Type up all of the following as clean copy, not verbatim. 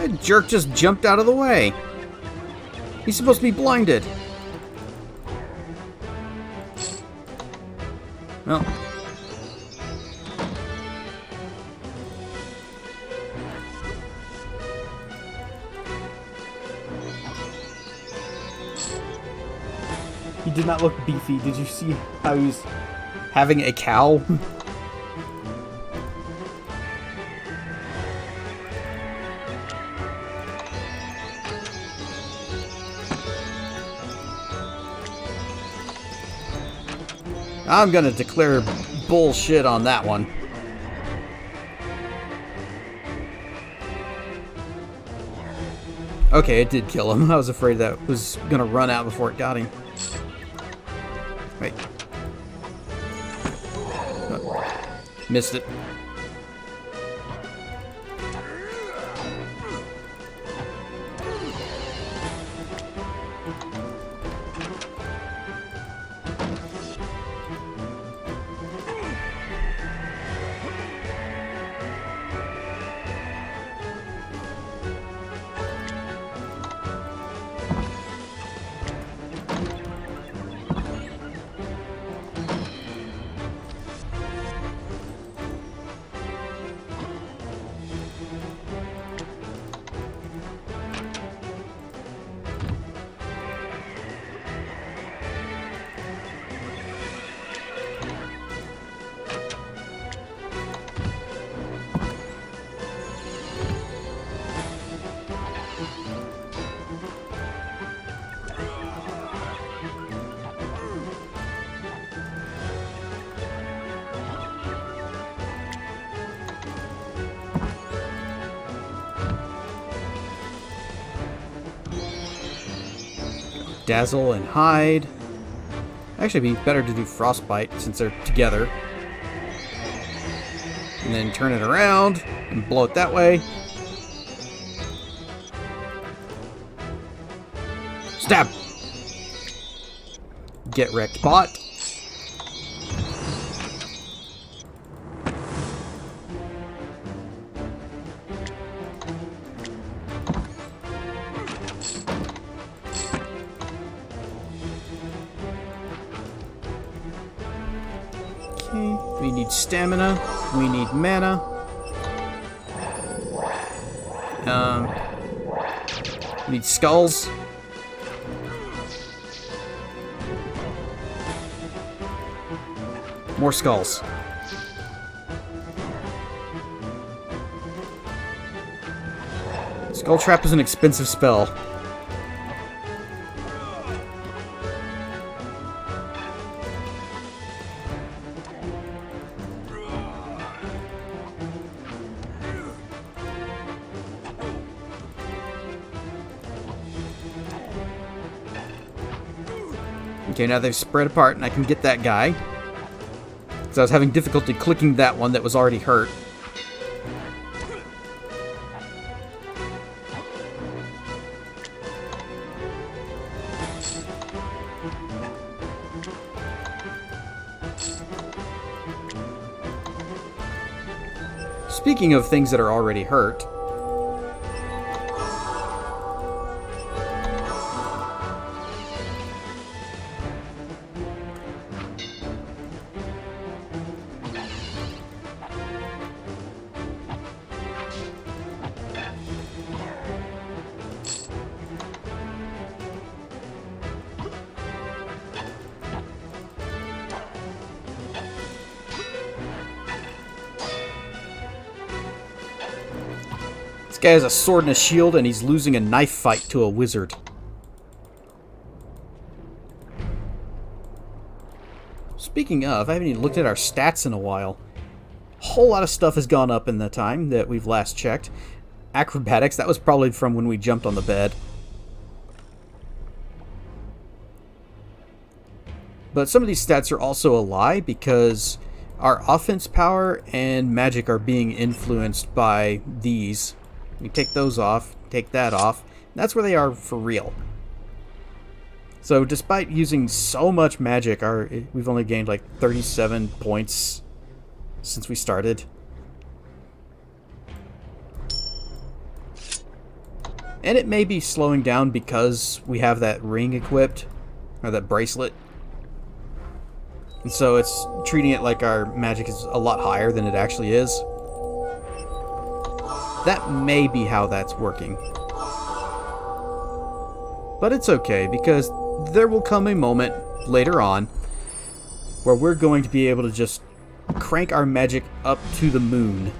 That jerk just jumped out of the way. He's supposed to be blinded. Well. He did not look beefy. Did you see how he's having a cow? I'm gonna declare bullshit on that one. Okay, it did kill him. I was afraid that was gonna run out before it got him. Wait. Oh, missed it. Dazzle and hide. Actually, it'd be better to do frostbite since they're together. And then turn it around and blow it that way. Stab! Get wrecked, bot. We need stamina. We need mana. We need skulls. More skulls. Skull Trap is an expensive spell. Okay, now they've spread apart and I can get that guy. Because I was having difficulty clicking that one that was already hurt. Speaking of things that are already hurt, this guy has a sword and a shield, and he's losing a knife fight to a wizard. Speaking of, I haven't even looked at our stats in a while. A whole lot of stuff has gone up in the time that we've last checked. Acrobatics, that was probably from when we jumped on the bed. But some of these stats are also a lie because our offense power and magic are being influenced by these. We take those off, take that off. That's where they are for real. So despite using so much magic, we've only gained like 37 points since we started. And it may be slowing down because we have that ring equipped, or that bracelet. And so it's treating it like our magic is a lot higher than it actually is. That may be how that's working. But it's okay, because there will come a moment later on where we're going to be able to just crank our magic up to the moon.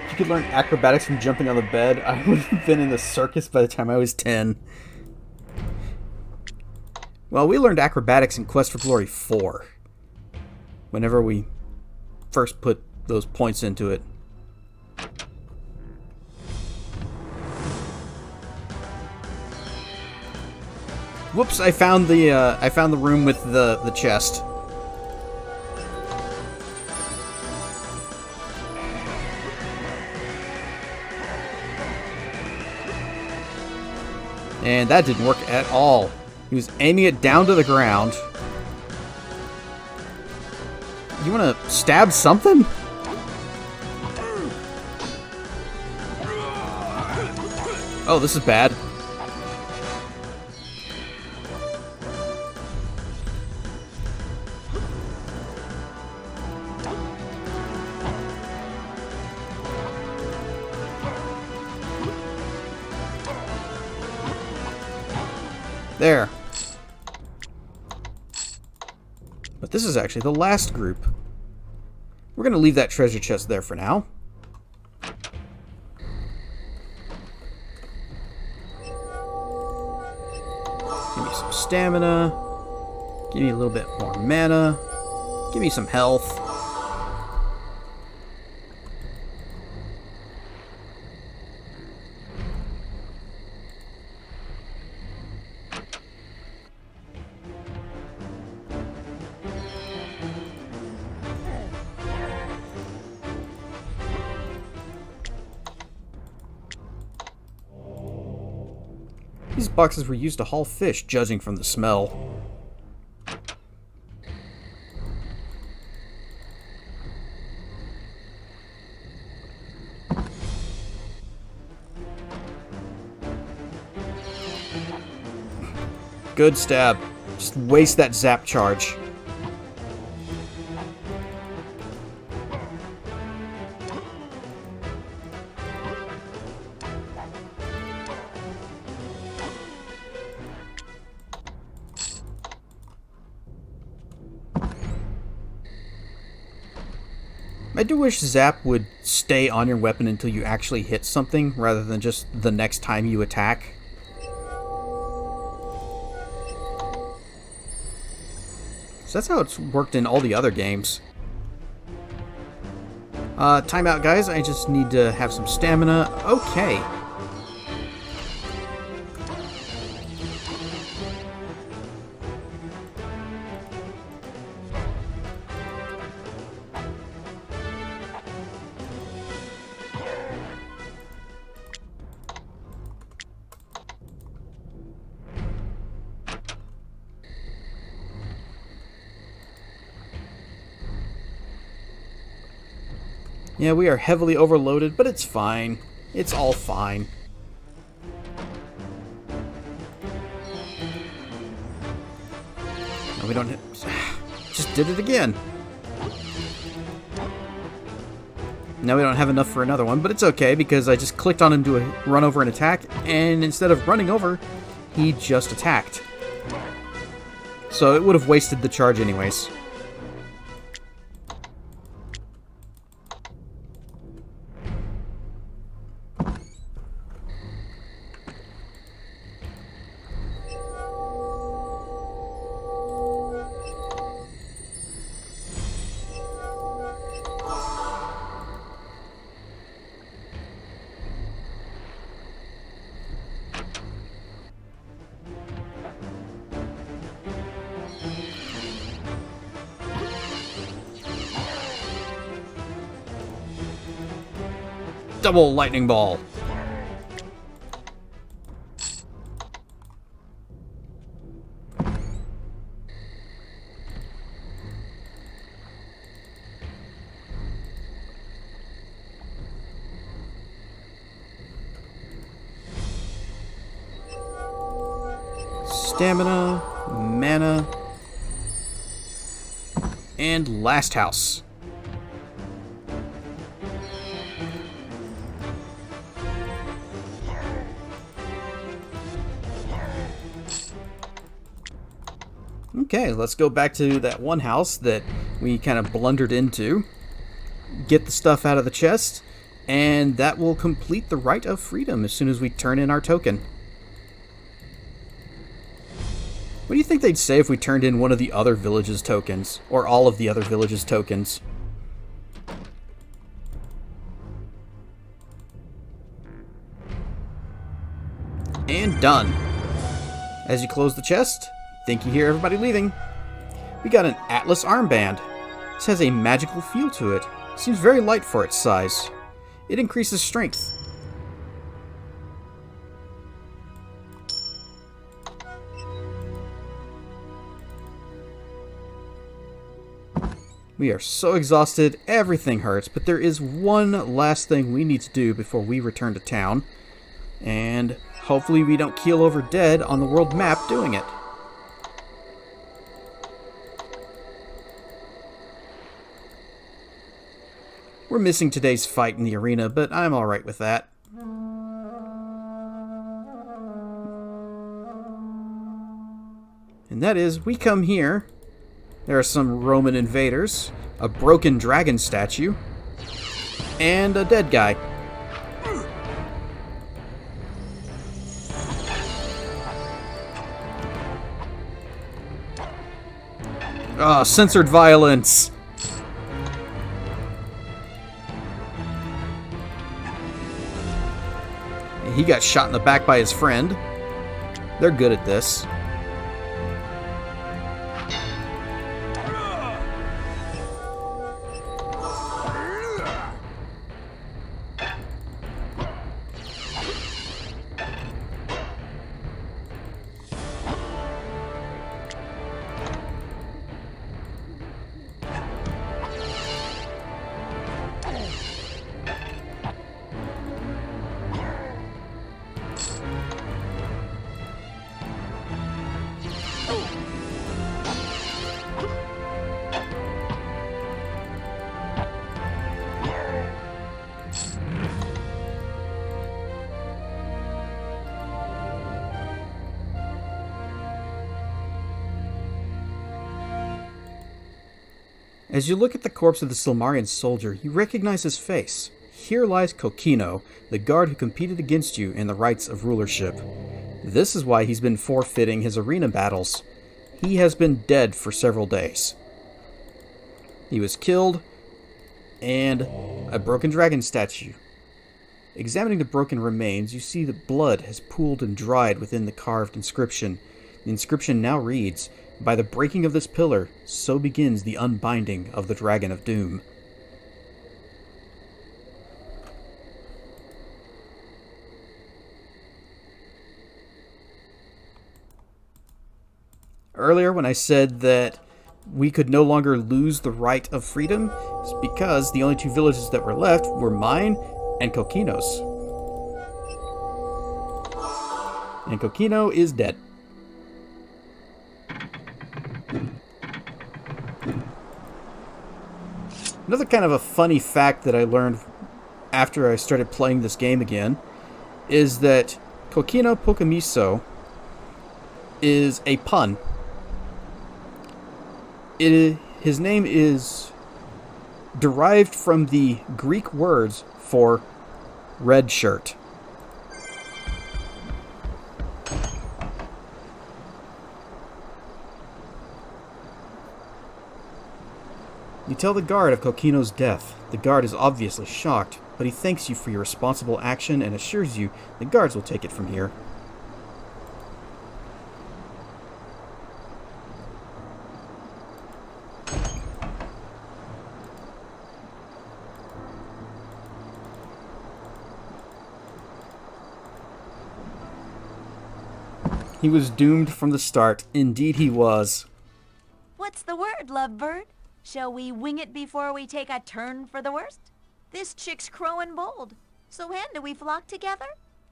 If you could learn acrobatics from jumping on the bed, I would have been in the circus by the time I was 10. Well, we learned acrobatics in Quest for Glory 4. Whenever we first put those points into it. Whoops! I found the room with the chest. And that didn't work at all. He was aiming it down to the ground. You want to stab something? Oh, this is bad. There. But this is actually the last group. We're going to leave that treasure chest there for now. Give me some stamina. Give me a little bit more mana. Give me some health. These boxes were used to haul fish, judging from the smell. Good stab. Just waste that zap charge. I do wish Zap would stay on your weapon until you actually hit something, rather than just the next time you attack. So that's how it's worked in all the other games. Timeout, guys. I just need to have some stamina. Okay. Yeah, we are heavily overloaded, but it's fine. It's all fine. No, we don't... Just did it again. Now we don't have enough for another one, but it's okay, because I just clicked on him to run over and attack, and instead of running over, he just attacked. So it would have wasted the charge anyways. Double lightning ball. Stamina, mana, and last house. Okay, let's go back to that one house that we kind of blundered into. Get the stuff out of the chest, and that will complete the Rite of Freedom as soon as we turn in our token. What do you think they'd say if we turned in one of the other villages' tokens? Or all of the other villages' tokens? And done. As you close the chest, think you hear everybody leaving. We got an Atlas armband. This has a magical feel to it. Seems very light for its size. It increases strength. We are so exhausted, everything hurts, but there is one last thing we need to do before we return to town. And hopefully we don't keel over dead on the world map doing it. We're missing today's fight in the arena, but I'm alright with that. And that is, we come here. There are some Roman invaders, a broken dragon statue, and a dead guy. Ah, censored violence! He got shot in the back by his friend. They're good at this. As you look at the corpse of the Silmarian soldier, you recognize his face. Here lies Kokino, the guard who competed against you in the rites of rulership. This is why he's been forfeiting his arena battles. He has been dead for several days. He was killed, and a broken dragon statue. Examining the broken remains, you see that blood has pooled and dried within the carved inscription. The inscription now reads, "By the breaking of this pillar, so begins the unbinding of the Dragon of Doom." Earlier, when I said that we could no longer lose the Rite of Freedom, it's because the only two villages that were left were mine and Kokino's. And Kokino is dead. Another kind of a funny fact that I learned after I started playing this game again is that Kokino Pokemiso is a pun. His name is derived from the Greek words for red shirt. You tell the guard of Kokino's death. The guard is obviously shocked, but he thanks you for your responsible action and assures you the guards will take it from here. He was doomed from the start. Indeed he was. What's the word, lovebird? Shall we wing it before we take a turn for the worst? This chick's crowing bold. So when do we flock together?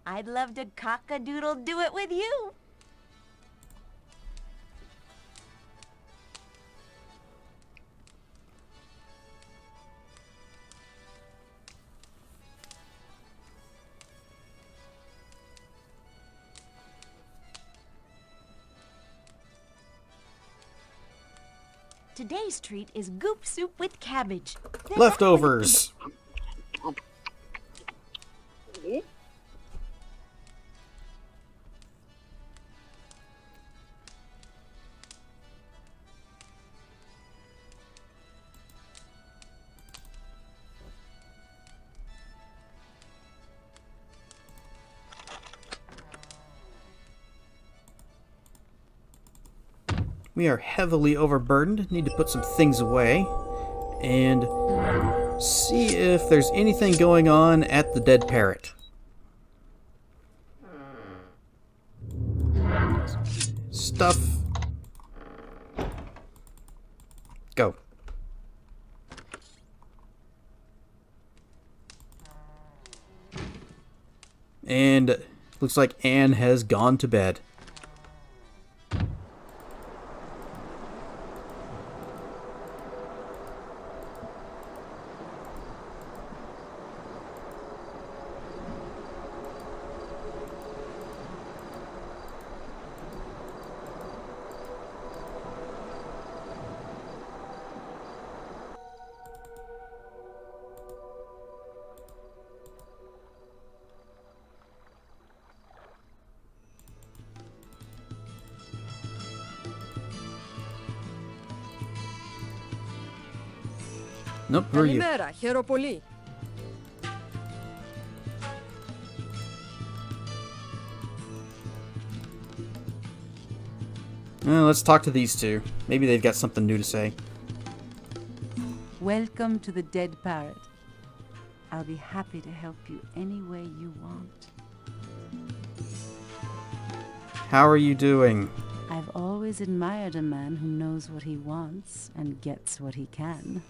I'd love to cock-a-doodle do it with you. Today's treat is goop soup with cabbage. Leftovers. We are heavily overburdened. Need to put some things away and see if there's anything going on at the dead parrot. Stuff. Go. And looks like Anne has gone to bed. Nope, who are you? Καλημέρα, χαίρομαι πολύ. Let's talk to these two. Maybe they've got something new to say. Welcome to the Dead Parrot. I'll be happy to help you any way you want. How are you doing? I've always admired a man who knows what he wants and gets what he can.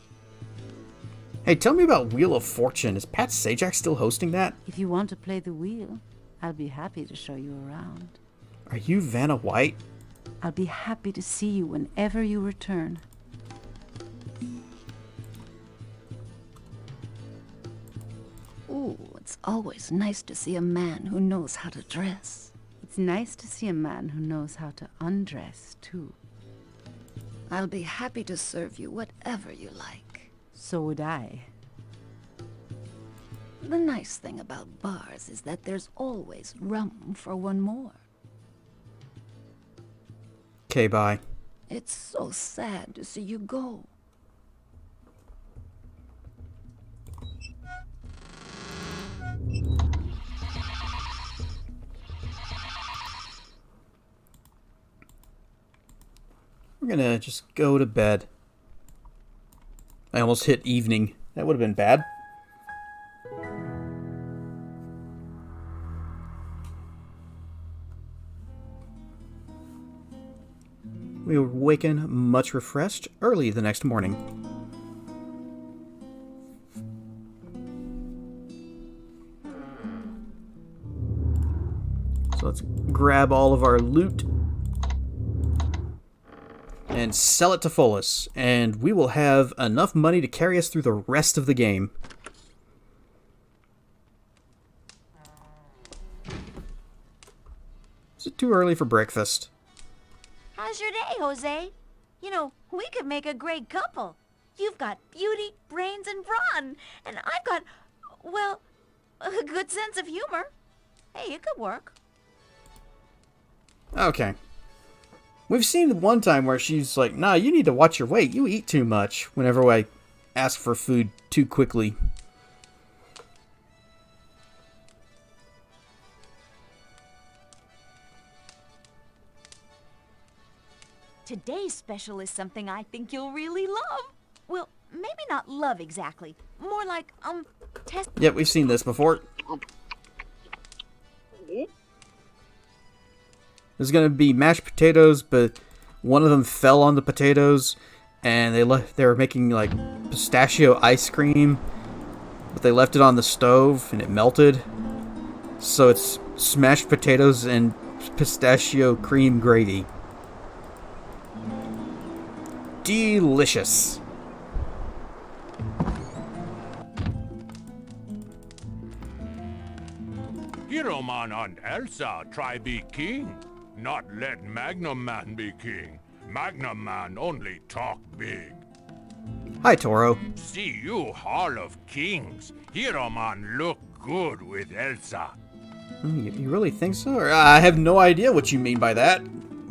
Hey, tell me about Wheel of Fortune. Is Pat Sajak still hosting that? If you want to play the wheel, I'll be happy to show you around. Are you Vanna White? I'll be happy to see you whenever you return. Ooh, it's always nice to see a man who knows how to dress. It's nice to see a man who knows how to undress, too. I'll be happy to serve you whatever you like. So would I. The nice thing about bars is that there's always room for one more. Okay, bye. It's so sad to see you go. We're gonna just go to bed. I almost hit evening. That would have been bad. We were waken much refreshed early the next morning. So let's grab all of our loot and sell it to Follis, and we will have enough money to carry us through the rest of the game. Is it too early for breakfast? How's your day, Jose? You know, we could make a great couple. You've got beauty, brains, and brawn. And I've got, well, a good sense of humor. Hey, it could work. Okay. We've seen one time where she's like, nah, you need to watch your weight. You eat too much whenever I ask for food too quickly. Today's special is something I think you'll really love. Well, maybe not love exactly. More like, test. Yep, we've seen this before. There's gonna be mashed potatoes, but one of them fell on the potatoes, and they were making like pistachio ice cream, but they left it on the stove and it melted. So it's smashed potatoes and pistachio cream gravy. Delicious. Giroman and Elsa try be king, not let Magnum Man be king. Magnum Man only talk big. Hi, Toro. See you, Hall of Kings. Hero Man look good with Elsa. You really think so? Or, I have no idea what you mean by that.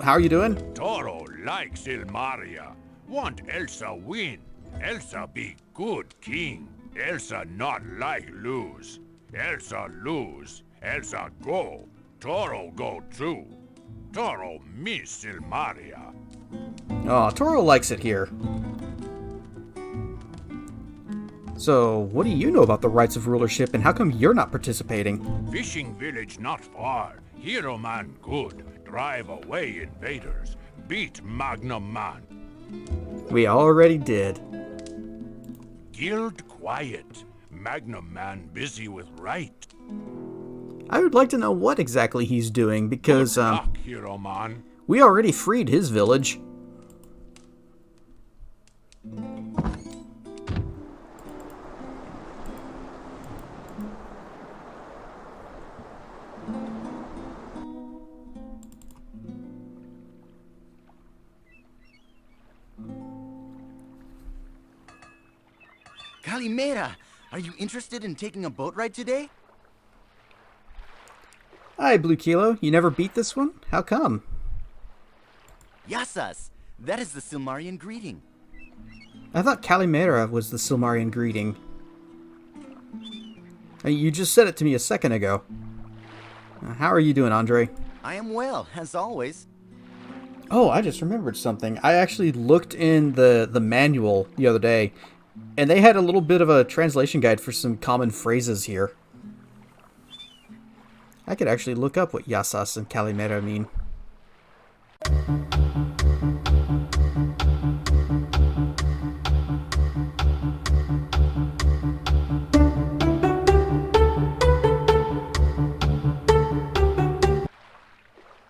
How are you doing? Toro likes Ilmaria. Want Elsa win. Elsa be good king. Elsa not like lose. Elsa lose. Elsa go. Toro go too. Toro miss Ilmaria. Oh, Toro likes it here. So, what do you know about the rights of rulership, and how come you're not participating? Fishing village not far. Hero Man good. Drive away invaders. Beat Magnum Man. We already did. Guild quiet. Magnum Man busy with Rite. I would like to know what exactly he's doing, because, Good luck, Hero Man. we already freed his village. Calimera, are you interested in taking a boat ride today? Hi, Blue Kilo. You never beat this one? How come? Yasas, that is the Silmarian greeting. I thought Calimera was the Silmarian greeting. You just said it to me a second ago. How are you doing, Andre? I am well, as always. Oh, I just remembered something. I actually looked in the manual the other day, and they had a little bit of a translation guide for some common phrases here. I could actually look up what Yasas and Calimera mean.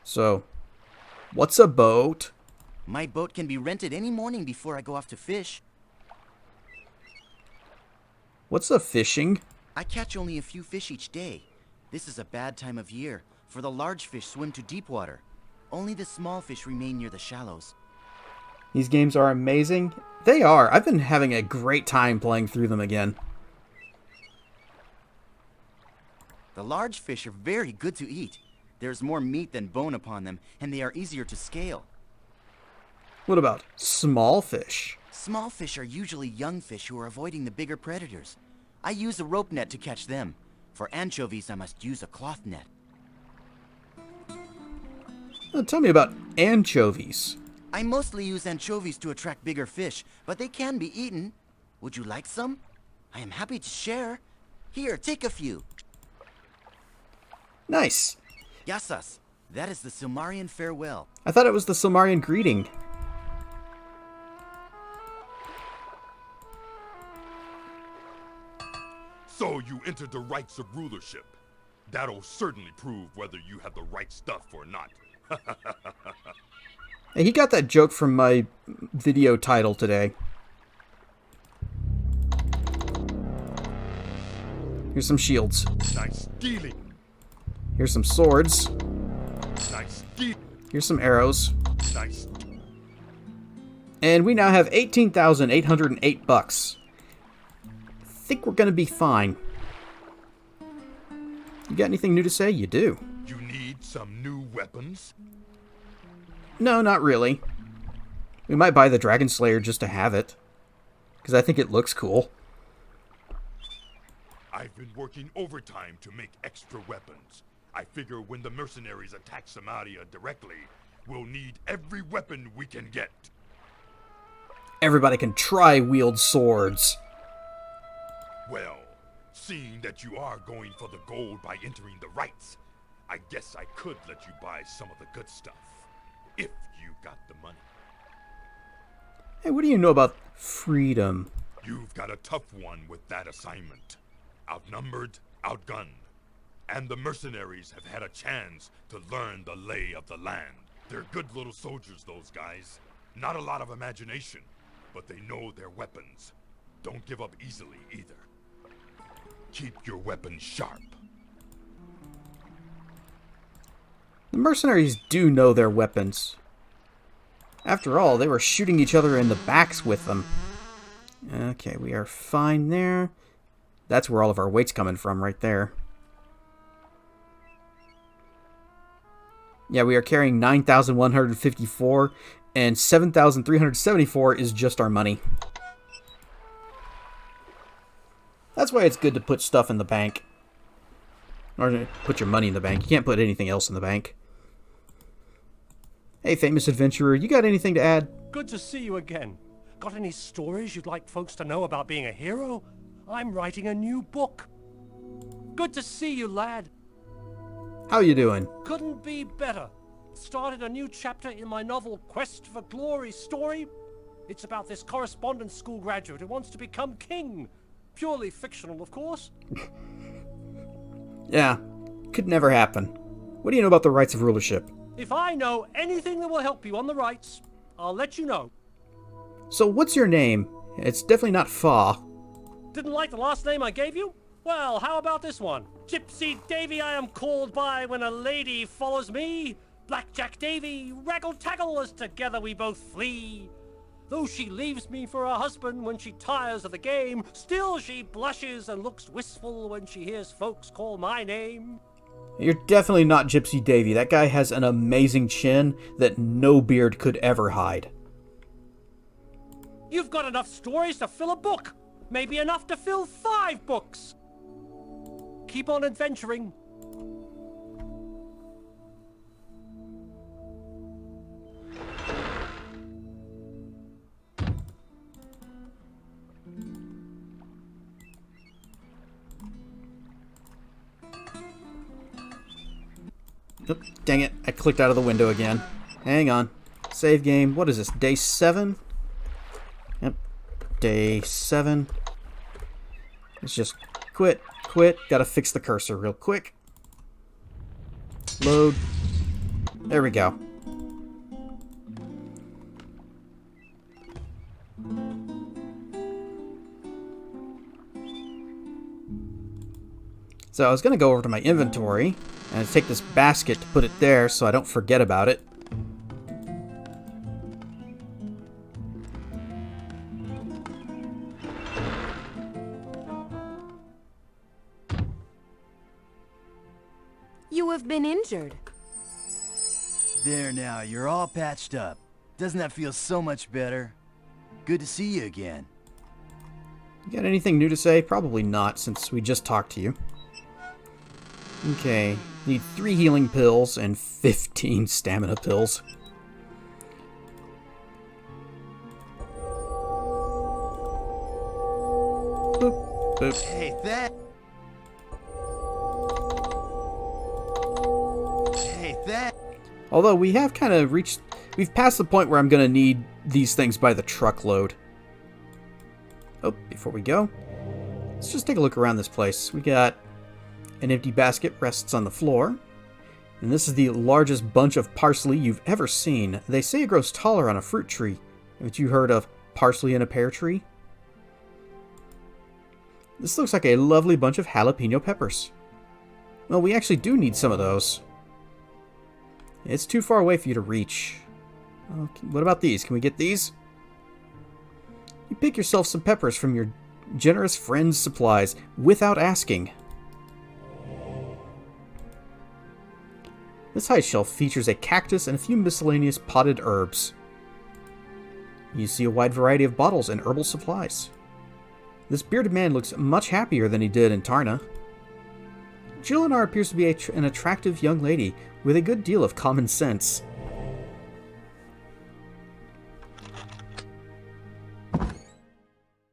So, what's a boat? My boat can be rented any morning before I go off to fish. What's a fishing? I catch only a few fish each day. This is a bad time of year, for the large fish swim to deep water. Only the small fish remain near the shallows. These games are amazing. They are. I've been having a great time playing through them again. The large fish are very good to eat. There's more meat than bone upon them, and they are easier to scale. What about small fish? Small fish are usually young fish who are avoiding the bigger predators. I use a rope net to catch them. For anchovies, I must use a cloth net. Tell me about anchovies. I mostly use anchovies to attract bigger fish, but they can be eaten. Would you like some? I am happy to share. Here, take a few. Nice. Yasas, that is the Silmarian farewell. I thought it was the Silmarian greeting. So you entered the rights of rulership. That'll certainly prove whether you have the right stuff or not. Hey, he got that joke from my video title today. Here's some shields. Nice stealing. Here's some swords. Nice stealing. Here's some arrows. Nice. And we now have 18,808 bucks. Think we're gonna be fine. You got anything new to say? You do. You need some new weapons? No, not really. We might buy the Dragon Slayer just to have it. Because I think it looks cool. I've been working overtime to make extra weapons. I figure when the mercenaries attack Samaria directly, we'll need every weapon we can get. Everybody can try wield swords. Well, seeing that you are going for the gold by entering the rights, I guess I could let you buy some of the good stuff. If you got the money. Hey, what do you know about freedom? You've got a tough one with that assignment. Outnumbered, outgunned. And the mercenaries have had a chance to learn the lay of the land. They're good little soldiers, those guys. Not a lot of imagination, but they know their weapons. Don't give up easily, either. Keep your weapons sharp. The mercenaries do know their weapons. After all, they were shooting each other in the backs with them. Okay, we are fine there. That's where all of our weight's coming from, right there. Yeah, we are carrying 9,154, and 7,374 is just our money. That's why it's good to put stuff in the bank. Or to put your money in the bank. You can't put anything else in the bank. Hey, famous adventurer, you got anything to add? Good to see you again. Got any stories you'd like folks to know about being a hero? I'm writing a new book. Good to see you, lad. How you doing? Couldn't be better. Started a new chapter in my novel Quest for Glory story. It's about this correspondence school graduate who wants to become king. Purely fictional, of course. Yeah, could never happen. What do you know about the rights of rulership? If I know anything that will help you on the rights, I'll let you know. So what's your name? It's definitely not Fa. Didn't like the last name I gave you? Well, how about this one? Gypsy Davy I am called by when a lady follows me. Blackjack Davy, raggle-taggle as together we both flee. Though she leaves me for her husband when she tires of the game, still she blushes and looks wistful when she hears folks call my name. You're definitely not Gypsy Davy. That guy has an amazing chin that no beard could ever hide. You've got enough stories to fill a book. Maybe enough to fill 5 books. Keep on adventuring. Oop, dang it, I clicked out of the window again. Hang on. Save game. What is this, day 7? Yep, day 7. Let's just quit. Gotta fix the cursor real quick. Load. There we go. So I was gonna go over to my inventory and take this basket to put it there so I don't forget about it. You have been injured. There now, you're all patched up. Doesn't that feel so much better? Good to see you again. You got anything new to say? Probably not, since we just talked to you. Okay, need 3 healing pills and 15 stamina pills. Boop, boop. Hey, that. Although we have kind of reached... We've passed the point where I'm going to need these things by the truckload. Oh, before we go, let's just take a look around this place. We got an empty basket rests on the floor. And this is the largest bunch of parsley you've ever seen. They say it grows taller on a fruit tree. Haven't you heard of parsley in a pear tree? This looks like a lovely bunch of jalapeno peppers. Well, we actually do need some of those. It's too far away for you to reach. Okay, what about these? Can we get these? You pick yourself some peppers from your generous friend's supplies without asking. This high shelf features a cactus and a few miscellaneous potted herbs. You see a wide variety of bottles and herbal supplies. This bearded man looks much happier than he did in Tarna. Jilinar appears to be an attractive young lady with a good deal of common sense.